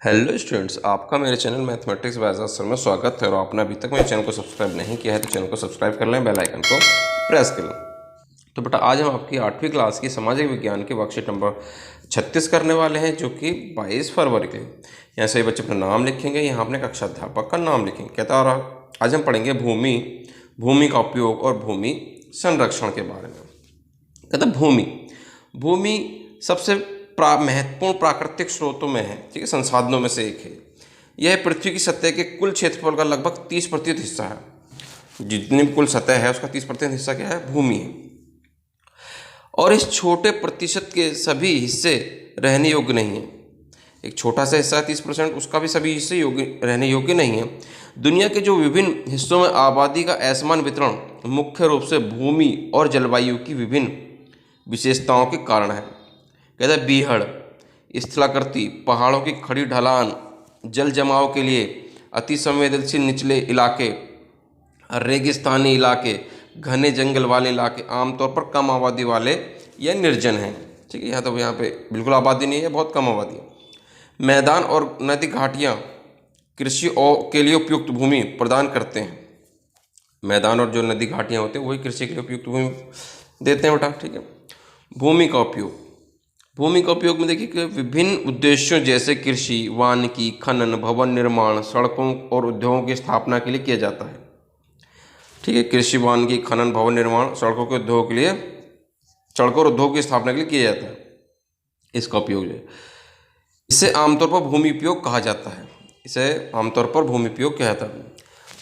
Hello students, आपका मेरे channel mathematics bye आजाद sir में स्वागत है। और आपने अभी तक मेरे चैनल को सब्सक्राइब नहीं किया है तो चैनल को सब्सक्राइब कर लें, बेल आइकन को प्रेस कर लें। तो बेटा, आज हम आपकी 8वीं क्लास की सामाजिक विज्ञान की वर्कशीट नंबर 36 करने वाले हैं, जो कि 22 फरवरी के। यहाँ से बच्चे अपना नाम लिखेंगे, यहाँ अपने कक्षा अध्यापक का नाम लिखेंगे। कहता रहा, आज हम पढ़ेंगे भूमि का उपयोग और भूमि संरक्षण के बारे में। कहता भूमि सबसे महत्वपूर्ण प्राकृतिक स्रोतों में है, ठीक है, संसाधनों में से एक है। यह पृथ्वी की सतह के कुल क्षेत्रफल का लगभग 30% हिस्सा है। जितनी भी कुल सतह है उसका 30% हिस्सा क्या है? भूमि है। और इस छोटे प्रतिशत के सभी हिस्से रहने योग्य नहीं है। एक छोटा सा हिस्सा 30%, उसका भी सभी हिस्से रहने योग्य नहीं है। दुनिया के जो विभिन्न हिस्सों में आबादी का असमान वितरण मुख्य रूप से भूमि और जलवायु की विभिन्न विशेषताओं के कारण है। कहता है बीहड़, स्थलाकृति, पहाड़ों की खड़ी ढलान, जल जमाव के लिए अति संवेदनशील निचले इलाके, रेगिस्तानी इलाके, घने जंगल वाले इलाके, आमतौर पर कम आबादी वाले या निर्जन हैं। ठीक है, यहाँ पे बिल्कुल आबादी नहीं है, बहुत कम आबादी है। मैदान और नदी घाटियाँ कृषि के लिए उपयुक्त भूमि प्रदान करते हैं। मैदान और जो नदी घाटियाँ होती हैं वही कृषि के लिए उपयुक्त भूमि देते हैं बेटा। ठीक है, भूमि का उपयोग में देखिए कि विभिन्न उद्देश्यों जैसे कृषि, वानिकी, खनन, भवन निर्माण, सड़कों और उद्योगों की स्थापना के लिए किया जाता है। ठीक है, कृषि, वानिकी, खनन, भवन निर्माण, सड़कों के उद्योग के लिए, सड़कों और उद्योग की स्थापना के लिए किया जाता है इसका उपयोग जो है। इसे आमतौर पर भूमि उपयोग कहा जाता है।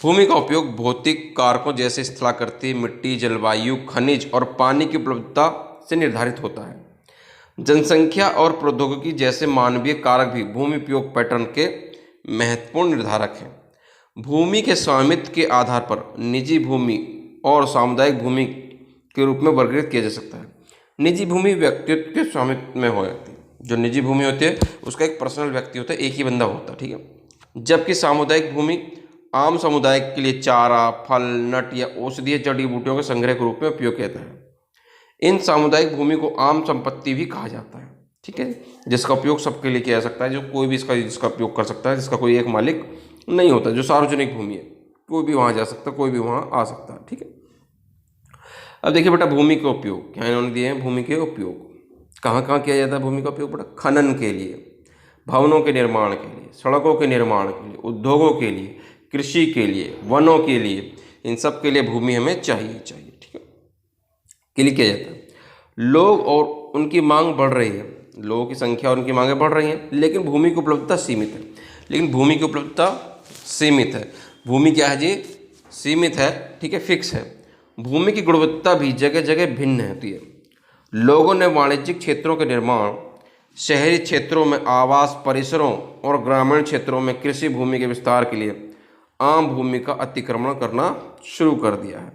भूमि का उपयोग भौतिक कारकों जैसे स्थलाकृति, मिट्टी, जलवायु, खनिज और पानी की उपलब्धता से निर्धारित होता है। जनसंख्या और प्रौद्योगिकी जैसे मानवीय कारक भी भूमि उपयोग पैटर्न के महत्वपूर्ण निर्धारक हैं। भूमि के स्वामित्व के आधार पर निजी भूमि और सामुदायिक भूमि के रूप में वर्गीकृत किया जा सकता है। निजी भूमि व्यक्तित्व के स्वामित्व में हो जाती है। जो निजी भूमि होती है उसका एक पर्सनल व्यक्ति होता है, एक ही बंदा होता है। ठीक है, जबकि सामुदायिक भूमि आम समुदाय के लिए चारा, फल, नट या औषधीय जड़ी बूटियों के संग्रह के रूप में उपयोग किया जाता है। इन सामुदायिक भूमि को आम संपत्ति भी कहा जाता है। ठीक है, जिसका उपयोग सबके लिए किया जा सकता है, जो कोई भी जिसका उपयोग कर सकता है, जिसका कोई एक मालिक नहीं होता। जो सार्वजनिक भूमि है, कोई भी वहाँ जा सकता है, कोई भी वहाँ आ सकता है। ठीक है, अब देखिए बेटा, भूमि के उपयोग क्या इन्होंने दिए हैं। भूमि के उपयोग कहाँ किया जाता है? भूमि का उपयोग बेटा खनन के लिए, भवनों के निर्माण के लिए, सड़कों के निर्माण के लिए, उद्योगों के लिए, कृषि के लिए, वनों के लिए, इन सब के लिए भूमि हमें चाहिए। ठीक है, के लिए किया जाता है। लोग और उनकी मांग बढ़ रही है, लोगों की संख्या और उनकी मांगें बढ़ रही हैं, लेकिन भूमि की उपलब्धता सीमित है। भूमि क्या है जी? सीमित है। ठीक है, फिक्स है। भूमि की गुणवत्ता भी जगह जगह भिन्न होती है। लोगों ने वाणिज्यिक क्षेत्रों के निर्माण, शहरी क्षेत्रों में आवास परिसरों और ग्रामीण क्षेत्रों में कृषि भूमि के विस्तार के लिए आम भूमि का अतिक्रमण करना शुरू कर दिया है।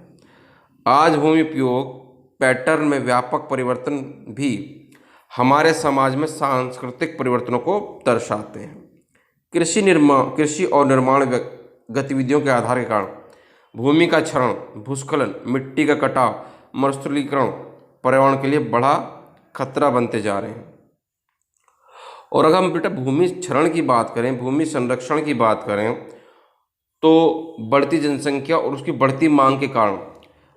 आज भूमि उपयोग पैटर्न में व्यापक परिवर्तन भी हमारे समाज में सांस्कृतिक परिवर्तनों को दर्शाते हैं। कृषि और निर्माण गतिविधियों के आधार के कारण भूमि का क्षरण, भूस्खलन, मिट्टी का कटाव, मरुस्थलीकरण पर्यावरण के लिए बड़ा खतरा बनते जा रहे हैं। और अगर हम बेटा भूमि क्षरण की बात करें, भूमि संरक्षण की बात करें, तो बढ़ती जनसंख्या और उसकी बढ़ती मांग के कारण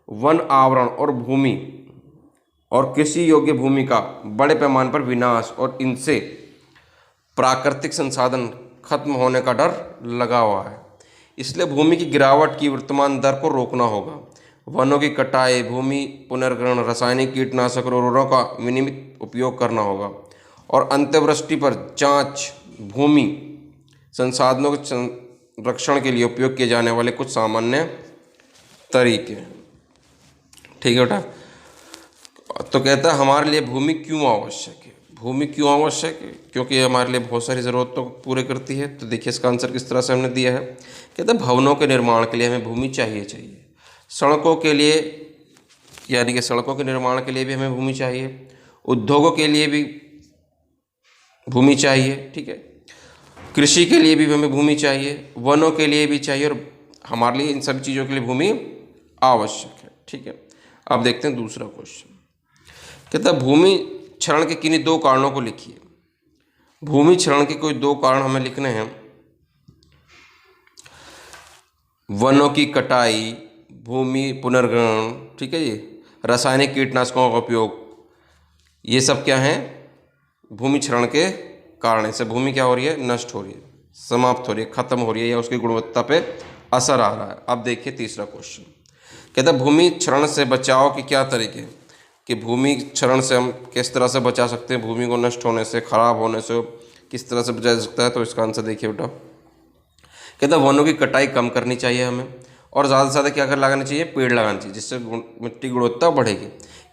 वन आवरण और भूमि और कृषि योग्य भूमि का बड़े पैमाने पर विनाश और इनसे प्राकृतिक संसाधन खत्म होने का डर लगा हुआ है। इसलिए भूमि की गिरावट की वर्तमान दर को रोकना होगा। वनों की कटाई, भूमि पुनर्ग्रहण, रासायनिक कीटनाशक और उर्वरकों का विनियमित उपयोग करना होगा और अंत्यवृष्टि पर जांच, भूमि संसाधनों के संरक्षण के लिए उपयोग किए जाने वाले कुछ सामान्य तरीके। ठीक है बेटा, तो कहता है हमारे लिए भूमि क्यों आवश्यक है? क्योंकि ये हमारे लिए बहुत सारी ज़रूरतों को पूरे करती है। तो देखिए इसका आंसर किस तरह से हमने दिया है। कहता है भवनों के निर्माण के लिए हमें भूमि चाहिए। सड़कों के लिए, यानी कि सड़कों के निर्माण के लिए भी हमें भूमि चाहिए। उद्योगों के लिए भी भूमि चाहिए। ठीक है, कृषि के लिए भी हमें भूमि चाहिए, वनों के लिए भी चाहिए, और हमारे लिए इन सभी चीज़ों के लिए भूमि आवश्यक है। ठीक है, अब देखते हैं दूसरा क्वेश्चन। कहता है भूमि क्षरण के किन्हीं दो कारणों को लिखिए। भूमि क्षरण के कोई 2 कारण हमें लिखने हैं। वनों की कटाई, भूमि पुनर्ग्रहण, ठीक है जी, रासायनिक कीटनाशकों का उपयोग, ये सब क्या है, भूमि क्षरण के कारण। इससे भूमि क्या हो रही है, नष्ट हो रही है, समाप्त हो रही है, खत्म हो रही है, या उसकी गुणवत्ता पे असर आ रहा है। अब देखिए तीसरा क्वेश्चन, कहता है भूमि क्षरण से बचाव के क्या तरीके हैं, कि भूमि क्षरण से हम किस तरह से बचा सकते हैं, भूमि को नष्ट होने से, खराब होने से किस तरह से बचा सकता है। तो इसका आंसर देखिए बेटा, कहता है वनों की कटाई कम करनी चाहिए हमें, और ज़्यादा से ज़्यादा क्या कर लगाना चाहिए, पेड़ लगाना चाहिए, जिससे मिट्टी की गुणवत्ता बढ़ेगी।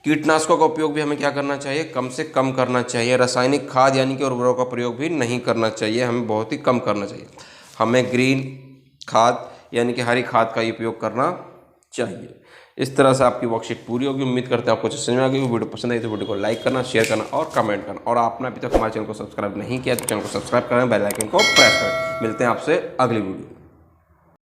कीटनाशकों का उपयोग भी हमें क्या करना चाहिए, कम से कम करना चाहिए। रासायनिक खाद यानी कि उर्वरकों का प्रयोग भी नहीं करना चाहिए, हमें बहुत ही कम करना चाहिए। हमें ग्रीन खाद यानी कि हरी खाद का ही उपयोग करना चाहिए। इस तरह से आपकी वर्कशीट पूरी होगी। उम्मीद करते हैं आपको समझ में आ गई। वीडियो पसंद आई तो वीडियो को लाइक करना, शेयर करना और कमेंट करना, और आपने अभी तक हमारे चैनल को सब्सक्राइब नहीं किया तो चैनल को सब्सक्राइब करें, बेल आइकन को प्रेस करें। मिलते हैं आपसे अगली वीडियो।